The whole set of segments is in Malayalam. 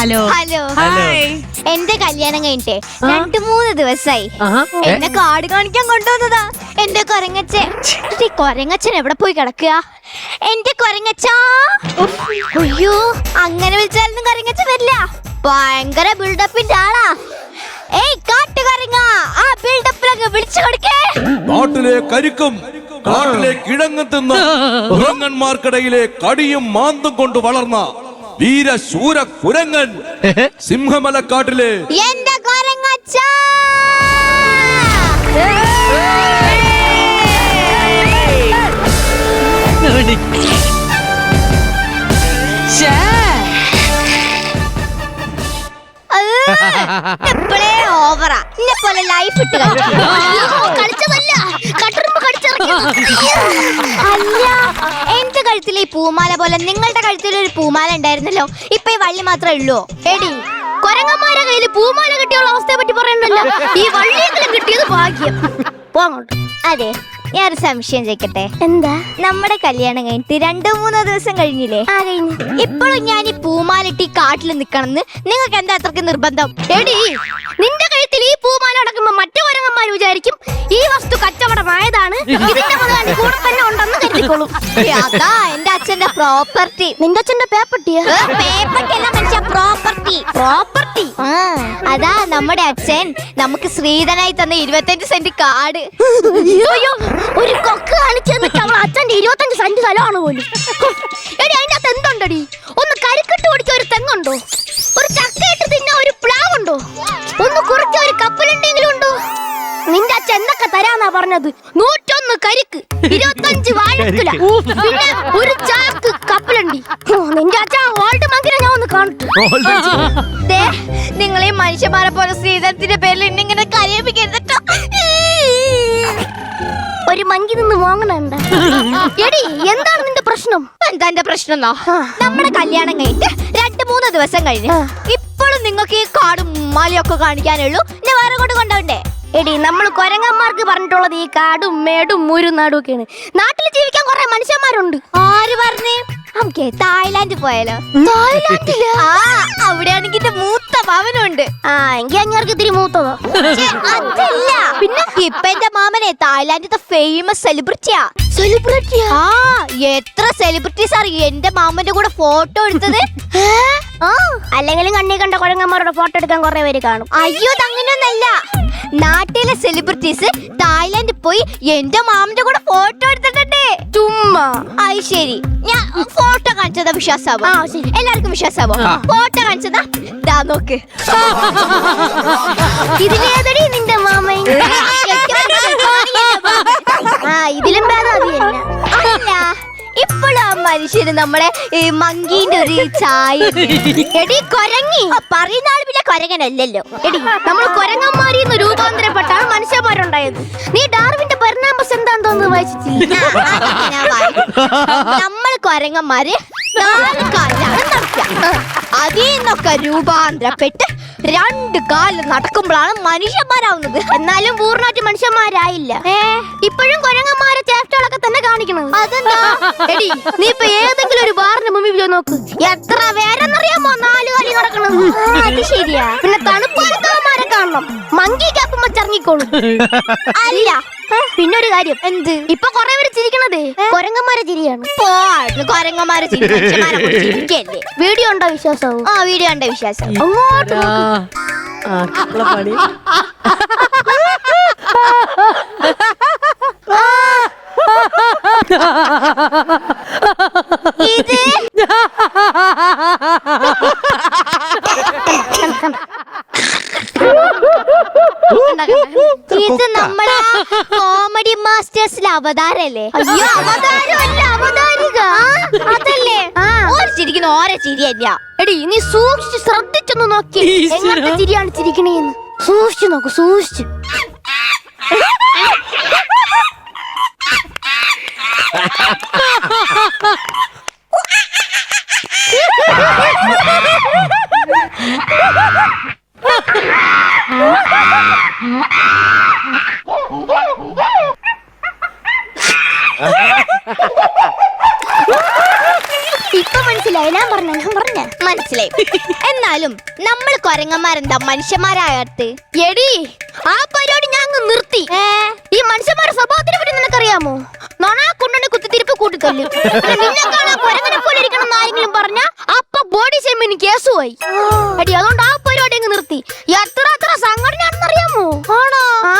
Hello hello hi. എന്റെ കല്യാണം കഴിഞ്ഞിട്ട് 2-3 ദിവസമായി. എന്നെ കാട് കാണിക്കാൻ കൊണ്ടുവന്നതാ എന്റെ കൊരങ്ങച്ചൻ. ഈ കൊരങ്ങച്ചൻ എവിടെ പോയി കിടക്കുക? എന്റെ കൊരങ്ങച്ചാ. അയ്യോ, അങ്ങനെ വിളിച്ചാലൊന്നും കൊരങ്ങച്ചൻ വരില്ല. ഭയങ്കര ബിൽഡപ്പിന്റെ ആളാ. ഏയ് കാട്ടുകൊരങ്ങ, ആ ബിൽഡപ്പിലങ്ങ് വിളിച്ചു കൊടുക്കേ. നാട്ടിലെ കരിക്കും കാട്ടിലെ കിഴങ്ങ് തിന്ന കുരങ്ങന്മാർക്കിടയിലെ കടിയും മാന്തും കൊണ്ട് വളർന്ന വീരശൂര കുരങ്ങൻ സിംഹമലക്കാട്ടിലെ എന്റെ കൊരങ്ങച്ചാ. എപ്പോഴേ ഓവറാ. എന്നെ പോലെ ലൈഫ് ഇട്ട് കളിച്ചതല്ല, അല്ല. എന്റെ കഴുത്തിൽ ഈ പൂമാല പോലെ നിങ്ങളുടെ കഴുത്തിൽ ഒരു പൂമാല ഉണ്ടായിരുന്നല്ലോ. ഇപ്പൊ ഈ വള്ളി മാത്രമേ ഉള്ളൂ. എടി, കൊരങ്ങന്മാരുടെ കയ്യിൽ പൂമാല കിട്ടിയുള്ള അവസ്ഥയെ പറ്റി പറയണ്ടല്ലോ. ഈ വള്ളിയെങ്കിലും കിട്ടിയത് ഭാഗ്യം. പോങ്ങോട്ട്. അതെ, ഞാനൊരു സംശയം ചോദിക്കട്ടെ. എന്താ? നമ്മുടെ കല്യാണം കഴിഞ്ഞിട്ട് 2-3 ദിവസം കഴിഞ്ഞില്ലേ? ഇപ്പോഴും ഞാൻ ഈ പൂമാലിട്ട് ഈ കാട്ടിൽ നിക്കണമെന്ന് നിങ്ങൾക്ക് എന്താ അത്രക്ക് നിർബന്ധം? എടി, നിന്റെ കഴുത്തിൽ ഈ പൂമാല അടക്കുമ്പോ മറ്റു കൊരങ്ങന്മാർ വിചാരിക്കും ഈ വസ്തു കച്ചവടമായതാണ്, ഇതിന്റെ മുതലാളി കൂടെ തന്നെ ഉണ്ടെന്ന് കരുതിക്കോളും. അതാ എന്റെ അച്ഛന്റെ പ്രോപ്പർട്ടി. നിന്റെ അച്ഛന്റെ പേപ്പർട്ടിയാ? പേപ്പർട്ടി അല്ല മനുഷ്യ, പ്രോപ്പർട്ടി. പ്രോപ്പർട്ടി. അതാ നമ്മുടെ അച്ഛൻ നമുക്ക് ശ്രീധനായി തന്ന 25 സെന്റ് കാട്. ഒരു കൊക്ക് കാണിച്ചു തന്നിട്ട് അവൾ അച്ഛന്റെ 25 സെന്റ് സ്ഥലമാണ് പോലും. എടി, അതിന്റെ അകത്ത് എന്തുണ്ടടി? ഒന്ന് കരിക്കിട്ട് ഓടിച്ച ഒരു തെങ്ങുണ്ടോ? ഒരു ചക്കയിട്ട് തിന്ന ഒരു പ്ലാവുണ്ടോ? ഒന്ന് കുറച്ച ഒരു കപ്പലുണ്ടെങ്കിലും ഉണ്ടോ? നിന്റെ അച്ഛൻ എന്തൊക്കെ തരാന്നാ പറഞ്ഞത്? 101 കരിക്ക്, 25 വാഴക്കുല, പിന്നെ ഒരു ചാക്ക് കപ്പലണ്ടി. നിന്റെ അച്ഛൻ ഓൾഡ് മങ്കിനെ ഞാൻ ഒന്ന് കാണട്ടെ. നിങ്ങൾ ഈ മനുഷ്യന്മാരെ പോലെ ശ്രീധരത്തിന്റെ പേരിൽ ഇന്നിങ്ങനെ കരയിപ്പിക്കരുത്. ഒരു മങ്കി നിന്ന് വാങ്ങണണ്ട. എടി, എന്താണ് നിന്റെ പ്രശ്നം? എന്താ എന്റെ പ്രശ്നം? നമ്മുടെ കല്യാണം കഴിഞ്ഞിട്ട് 2-3 ദിവസം കഴിഞ്ഞ് ഇപ്പോഴും നിങ്ങൾക്ക് ഈ കാടും മലയൊക്കെ കാണിക്കാനുള്ളൂ. എന്നെ വേറെ കൊണ്ട് കൊണ്ടോണ്ടേ? എടി, നമ്മൾ കൊരങ്ങന്മാർക്ക് പറഞ്ഞിട്ടുള്ളത് ഈ കാടും മേടും മുരും നാടും ഒക്കെയാണ്. നാട്ടിൽ ജീവിക്കാൻ കുറെ മനുഷ്യന്മാരുണ്ട്. ആര് പറഞ്ഞേ? നമുക്ക് തായ്ലാൻഡ് പോയാലോ? തായ്ലാൻഡില്? അവിടെയാണെങ്കിൽ മൂത്ത മാമനുണ്ട്. എങ്കിൽ അങ്ങേർക്ക് ഇത്തിരി മൂത്തതോ? അതല്ല, പിന്നെ ഇപ്പൊ എന്റെ മാമനെ തായ്ലാൻഡിലത്തെ ഫേമസ് സെലിബ്രിറ്റിയാ. സെലിബ്രിറ്റിയാ? എത്ര സെലിബ്രിറ്റീസ് അറിയും എന്റെ മാമന്റെ കൂടെ ഫോട്ടോ എടുത്തത്. അല്ലെങ്കിലും കണ്ണി കണ്ട കൊരങ്ങന്മാരുടെ ഫോട്ടോ എടുക്കാൻ കുറെ പേര് കാണും. അയ്യോ, അങ്ങനെയൊന്നല്ല. നാട്ടിലെ സെലിബ്രിറ്റീസ് തായ്ലാൻഡിൽ പോയി എന്റെ മാമന്റെ കൂടെ ഫോട്ടോ എടുത്തിട്ടുണ്ട്. ചുമ്മാ? അത് ശരി, ഞാൻ ഫോട്ടോ കാണിച്ചതാ വിശ്വാസാവോ? എല്ലാവർക്കും വിശ്വാസാവോ? ഫോട്ടോ കാണിച്ചതാ, ദാ നോക്ക്. ഇതിലേതടി നിന്റെ മാമൻ? ഇതിലും ഭേദം അത് തന്നെ. അല്ല, ഇപ്പോഴും ആ മനുഷ്യന് നമ്മളെ മങ്കീന്റെ ഒരു ചായ. എടി കൊരങ്ങി, പറയുന്ന ആള് പിന്നെ കൊരങ്ങനല്ലല്ലോ. എടി, നമ്മൾ കൊരങ്ങന്മാരിന്ന് രൂപാന്തരപ്പെട്ടാണ് മനുഷ്യന്മാരുണ്ടായത്. നീ ഡാർവിന്റെ പരിണാമ സിദ്ധാന്തം വായിച്ചിട്ടില്ല? നമ്മൾ കൊരങ്ങന്മാര് 4 കാലിലാണ് നടക്കുക. അതിൽ നിന്നൊക്കെ രൂപാന്തരപ്പെട്ട് 2 കാലിൽ നടക്കുമ്പോഴാണ് മനുഷ്യന്മാരാവുന്നത്. എന്നാലും പൂർണ്ണമായിട്ട് മനുഷ്യന്മാരായില്ല. ഇപ്പോഴും കൊരങ്ങന്മാരെ ചേഷ്ടകളൊക്കെ തന്നെ കാണിക്കണം. അതെന്താ? എടി, നീ ഇപ്പൊ ഏതെങ്കിലും ഒരു ബാറിന്റെ മുമ്പിൽ പോയി നോക്ക്, എത്ര പേരെന്നറിയാമോ 4 കാലി നടക്കണം. അത് ശരിയാ. പിന്നെ തണുപ്പാരത്തവന്മാരെ കാണണം, മങ്കി ക്യാപ്പും വെച്ചിറങ്ങിക്കോളും. അല്ല, പിന്നൊരു കാര്യം. എന്ത്? ഇപ്പൊ കൊറേ പേര് ചിരിക്കണതേ കൊരങ്ങന്മാരെ ചിരിയാണ്. കൊരങ്ങന്മാരെ ചിരിക്കല്ലേ? വീഡിയോ ഉണ്ടോ വിശ്വാസവും? വീഡിയോ ഉണ്ടോ വിശ്വാസം? അങ്ങോട്ട് ഇത് ഇത് നമ്മളെ കോമഡി മാസ്റ്റേഴ്സിലെ അവതാരല്ലേ? അയ്യോ, അവതാരമല്ല, അവതാരിക. അതല്ലേ? ഓരോ ചിരിക്കുന്ന ഓരോ ചിരിയല്ല. എടി, നീ സൂക്ഷിച്ച് ശ്രദ്ധിച്ചൊന്ന് നോക്കി എങ്ങനത്തെ ചിരിയാണ് ചിരിക്കണേന്ന്. സൂക്ഷിച്ചു നോക്കൂ, സൂക്ഷിച്ചു. ഇപ്പൊ മനസ്സിലായി. ഞാൻ പറഞ്ഞ മനസ്സിലായി. എന്നാലും നമ്മൾ കൊരങ്ങന്മാരെന്താ മനുഷ്യന്മാരാകത്ത്? എടി ആ പരിപാടി ഞാൻ അങ്ങ് നിർത്തി. ഈ മനുഷ്യന്മാരുടെ സ്വഭാവത്തിനെ പറ്റി നിനക്കറിയാമോ? കൊണ്ടു കുത്തിത്തിരിപ്പ് കൂട്ടിത്തല്ലു. നിന്നെ കാണാൻ കൊരങ്ങനെ പോലെ ഇരിക്കണം ആരെങ്കിലും പറഞ്ഞ അപ്പൊ ബോഡി ഷേമിന് കേസുമായി. അടി അതുകൊണ്ട് ആ പരിപാടി അങ്ങ് നിർത്തി. എത്ര സംഘടനയാണെന്നറിയാമോ? ആണോ? ആ,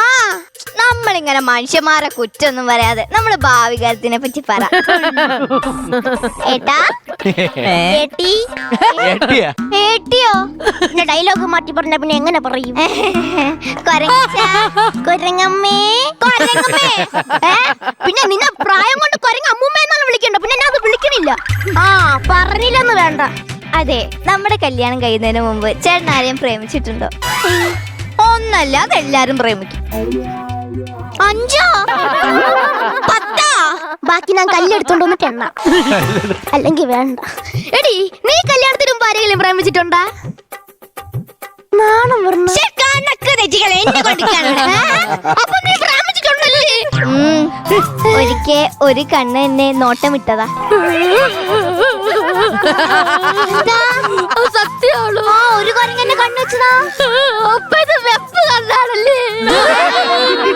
നമ്മളിങ്ങനെ മനുഷ്യന്മാരെ കുറ്റൊന്നും പറയാതെ നമ്മള് ഭാവി കാലത്തിനെ പറ്റി പറ. ഏട്ടാ ഏട്ടിയോ? പിന്നെ ഡയലോഗ് മാറ്റി പറഞ്ഞ പിന്നെ എങ്ങനെ പറയും? കൊരങ്ങമ്മേ കൊരങ്ങമ്മേ. പിന്നെ നിന്നെ പ്രായം കൊണ്ട് കൊരങ്ങ അമ്മൂമ്മ എന്നാണ് വിളിക്കണ്ട. പിന്നെ ഞാൻ അത് വിളിക്കണില്ല. ആ, പറഞ്ഞില്ലെന്ന് വേണ്ട. അതെ, നമ്മുടെ കല്യാണം കഴിയുന്നതിന് മുമ്പ് ചേട്ടൻ ആരെയും പ്രേമിച്ചിട്ടുണ്ടോ? ഒന്നല്ല, അതെല്ലാരും പ്രേമിക്കും. 5 10 ബാക്കി ഞാൻ കല്ലെടുത്തോണ്ട് വന്നിട്ട് എണ്ണ. അല്ലെങ്കിൽ വേണ്ട. എടി, നീ കല്യാണത്തിന് മുമ്പ് ആരെങ്കിലും പ്രേമിച്ചിട്ടുണ്ടാ? നാണം പറഞ്ഞു. അപ്പൊ നീ പ്രേമിച്ചിട്ടുണ്ടല്ലേ? ഒരിക്കൽ ഒരു കണ്ണ് എന്നെ നോട്ടം വിട്ടതാ. സത്യമാണോ? ഒരു കൊരങ്ങനെ കണ്ണു വെച്ചതാ. വെപ്പ് കണ്ടാണല്ലേ?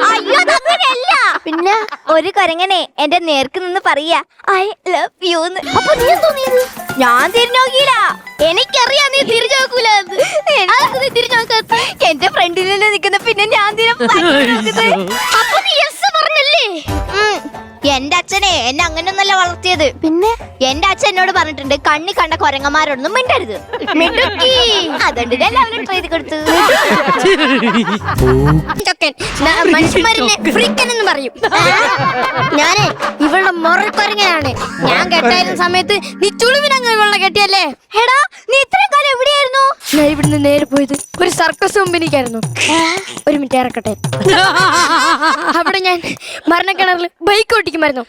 അയ്യോ, അങ്ങനെയല്ല. പിന്നെ ഒരു കൊരങ്ങനെ എന്റെ നേർക്ക് നിന്ന് പറയാ ഐ ലവ് യു. അപ്പൊ നീ തോന്നിയത്? ഞാൻ തിരിഞ്ഞു നോക്കിയില്ല. എനിക്കറിയാം നീ തിരിഞ്ഞു നോക്കൂല. തിരിഞ്ഞു നോക്കാത്ത എന്റെ ഫ്രണ്ടിലല്ലേ നിക്കുന്ന, പിന്നെ ഞാൻ അപ്പൊ നീ യെസ് പറഞ്ഞല്ലേ? എന്റെ അച്ഛനെ എന്നെ അങ്ങനെയൊന്നല്ല വളർത്തിയത്. പിന്നെ എന്റെ അച്ഛൻ എന്നോട് പറഞ്ഞിട്ടുണ്ട്, കണ്ണി കണ്ട കൊരങ്ങന്മാരോടൊന്നും മിണ്ടരുത്. അതുകൊണ്ട് ഞാൻ അവനെ ട്രൈ ചെയ്ത് കൊടുത്തു. മനുഷ്യന്മാരിനെ ഫ്രീക്കനെന്ന് പറയും. ഞാനേ ഇവളുടെ മുറക്കൊരങ്ങനാണ്. ഞാൻ കെട്ടായിരുന്ന സമയത്ത് നീ ചുളിവിനങ്ങ് ഇവളുടെ കെട്ടിയല്ലേ? എടാ, നീ ഇത്രയും കാലം എവിടെയായിരുന്നു? ഞാൻ ഇവിടുന്ന് നേരെ പോയത് ഒരു സർക്കസ് കമ്പനിക്കായിരുന്നു. ഒരു മിനിറ്റ് ഇറക്കട്ടെ. അവിടെ ഞാൻ മരണക്കിണറിൽ ബൈക്ക് ഓടിക്കുമായിരുന്നു.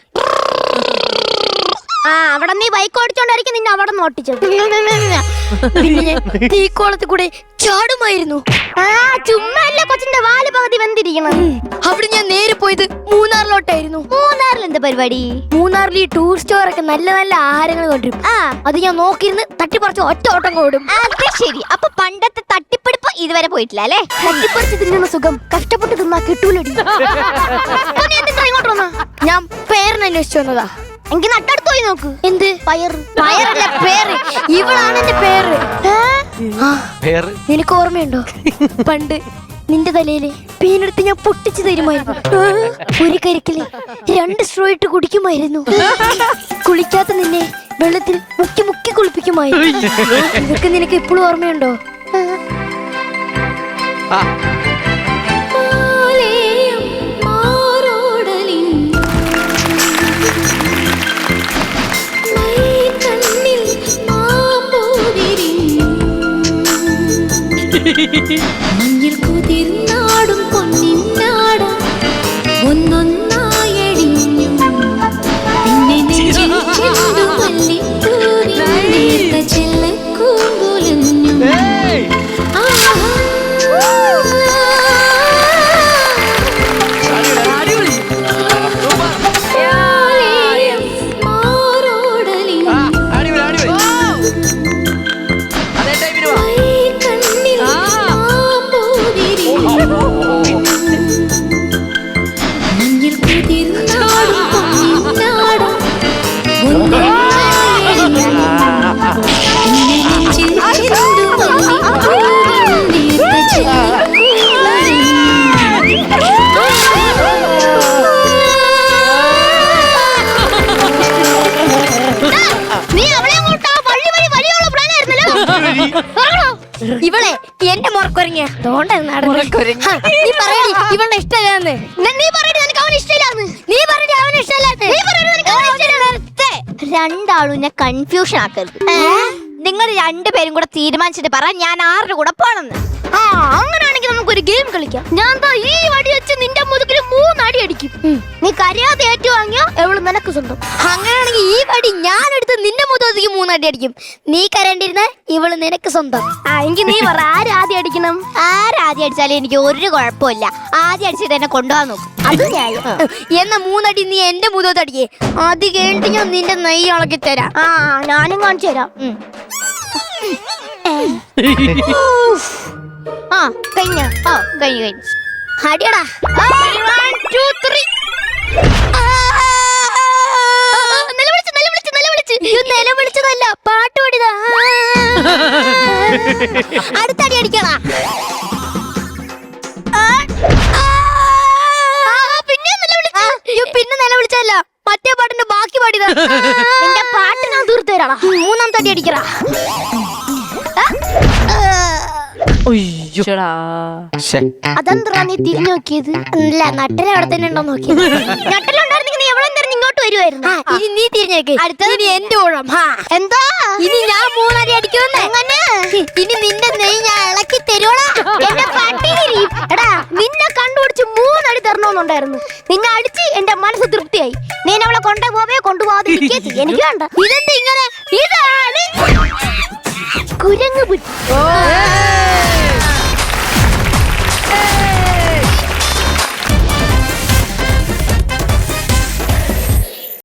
ആ, അവിടെ നീ ബൈക്ക് ഓടിച്ചോണ്ടായിരിക്കും നിന്നെ അവിടെ നോട്ടിച്ചത്. പിന്നെ തീക്കോളത്തിൽ കൂടെ ചാടുമായിരുന്നു. ആ, ചുമ്മാ അല്ല കൊച്ചിന്റെ വാല് പകുതി വെന്തിരിക്കണം. അവിടെ ഞാൻ നേരെ പോയത് മൂന്നാറിലോട്ടായിരുന്നു. മൂന്നാറിൽ എന്താ പരിപാടി? മൂന്നാറിൽ ഈ ടൂറിസ്റ്റ് ഒക്കെ നല്ല നല്ല ആഹാരങ്ങൾ കൊണ്ടുവരും. ആ, അത് ഞാൻ നോക്കിയിരുന്ന് തട്ടിപ്പറിച്ച് ഒറ്റ ഓട്ടം കൂടും. അത് ശരി. അപ്പൊ പണ്ടത്തെ തട്ടിപ്പടിപ്പ് ഇതുവരെ പോയിട്ടില്ല അല്ലേ? തട്ടിപ്പറിച്ച് തിന്നുന്ന സുഖം കഷ്ടപ്പെട്ട് തിന്നാ കിട്ടൂലടി. ഇങ്ങോട്ട് വന്നാ ഞാൻ പേരിന് അന്വേഷിച്ചു വന്നതാ. എനിക്ക് നട്ടടുത്ത് പോയി നോക്ക്. എന്ത് പയറല്ല, പേര്. ഇവളാണ് എന്റെ പേര്. നിനക്ക് ഓർമ്മയുണ്ടോ? പണ്ട് നിന്റെ തലയില് പേനെടുത്ത് ഞാൻ പൊട്ടിച്ചു തരുമായിരുന്നു. ഒരു കരിക്കല് 2 സ്ട്രോ ഇട്ട് കുടിക്കുമായിരുന്നു. കുളിക്കാത്ത നിന്നെ വെള്ളത്തിൽ മുക്കി മുക്കി കുളിപ്പിക്കുമായിരുന്നു. ഇതൊക്കെ നിനക്ക് ഇപ്പോഴും ഓർമ്മയുണ്ടോ? മഞ്ഞിൽ കുതിർന്നാടും പൊന്നിന്നാട ഒന്നൊന്നായടിഞ്ഞു. പിന്നെ നെഞ്ചിൽ ചെണ്ടു മല്ലിത്തൂവി നേർത്ത ചെല്ലക്കൂമ്പുലഞ്ഞു. ഇവളെ എന്റെ മുറക്കൊരങ്ങിയ ഇവളുടെ ഇഷ്ടമില്ലാന്ന്. നീ പറയടി നിനക്ക് അവന് ഇഷ്ടമില്ലാന്ന്. നീ പറയടി അവന് ഇഷ്ടമില്ലാന്ന്. രണ്ടാളും എന്നെ കൺഫ്യൂഷൻ ആക്കരുത്. നിങ്ങൾ 2 പേരും കൂടെ തീരുമാനിച്ചിട്ട് പറ ഞാൻ ആരുടെ കൂടെ പോണെന്ന്. ആ, അങ്ങനെയാണെങ്കിൽ നമുക്കൊരു ഗെയിം കളിക്കാം. ഞാൻ ഈ വടി വെച്ച് നിന്റെ മുതുകിൽ 3 അടി അടിക്കും. നീ കരയാതെ ഏറ്റുവാങ്ങിയോ എവള് നിനക്ക് സ്വന്തം. അങ്ങനെയാണെങ്കിൽ ഈ അടി ഞാൻ എടുത്ത് നിന്റെ മുഖത്തേക്ക് 3 അടി അടിക്കും. നീ കരണ്ടിരുന്ന ഇവള് നിനക്ക് സ്വന്തം. എങ്കിൽ നീ പറ ആരാദ്യം അടിക്കണം? ആരാദ്യം അടിച്ചാലും എനിക്ക് ഒരു കുഴപ്പമില്ല. ആദ്യം അടിച്ചിട്ട് എന്നെ കൊണ്ടുപോകാൻ നോക്കും. അത് ന്യായം. എന്നാ 3 അടി നീ എന്റെ മുഖത്ത് അടിക്കേ. അത് കഴിഞ്ഞിട്ട് ഞാൻ നിന്റെ നെയ്യ് ഇളക്കി തരാം. ഞാനും കാണിച്ചു തരാം. കഴിഞ്ഞ കഴിഞ്ഞു അടിയടാ. 1 2 3. നിലവിളിച്ചതല്ല, പാട്ട് പാടിയതാ. അടുത്തടി അടിക്കടാ. പിന്നെ നിലവിളിച്ചല്ല, മറ്റേ പാട്ടിന്റെ ബാക്കി പാടിയതാ. നിന്റെ പാട്ട് ഞാൻ തീർത്തു തരാടാ. 3ാമത്തെ അടി അടിക്കടാ. അതെന്താ നീ തിരിഞ്ഞു നോക്കിയത്? അല്ല, നട്ടല അവിടെ തന്നെ ഉണ്ടോ നോക്കിയത്. നട്ടലുണ്ടായിരുന്നെങ്കിൽ നീ എവിടെ നിന്ന് ഇങ്ങോട്ട് വരുമായിരുന്നു. ഇനി നീ തിരിഞ്ഞേക്ക്. അടുത്തത് ഇനി എന്റെ ഊഴം. എന്താ ഇനി ഞാൻ 3 അടി അടിക്കുമെന്ന്? എങ്ങനെ? ഇനി നിന്റെ നെയ് ഞാൻ ഇളക്കി തരുവോടാ. എന്റെ പട്ടികിരി. എടാ, നിന്നെ കണ്ടുപിടിച്ച് 3 അടി തരണമെന്നുണ്ടായിരുന്നു. നിന്നെ അടിച്ച് എന്റെ മനസ്സ് തൃപ്തിയായി. നീ അവളെ കൊണ്ടുപോകാതെ എനിക്ക് വേണ്ട. ഇതെന്താ ഇങ്ങനെ? ഇതാണ് കുരങ്ങ് ബുദ്ധി.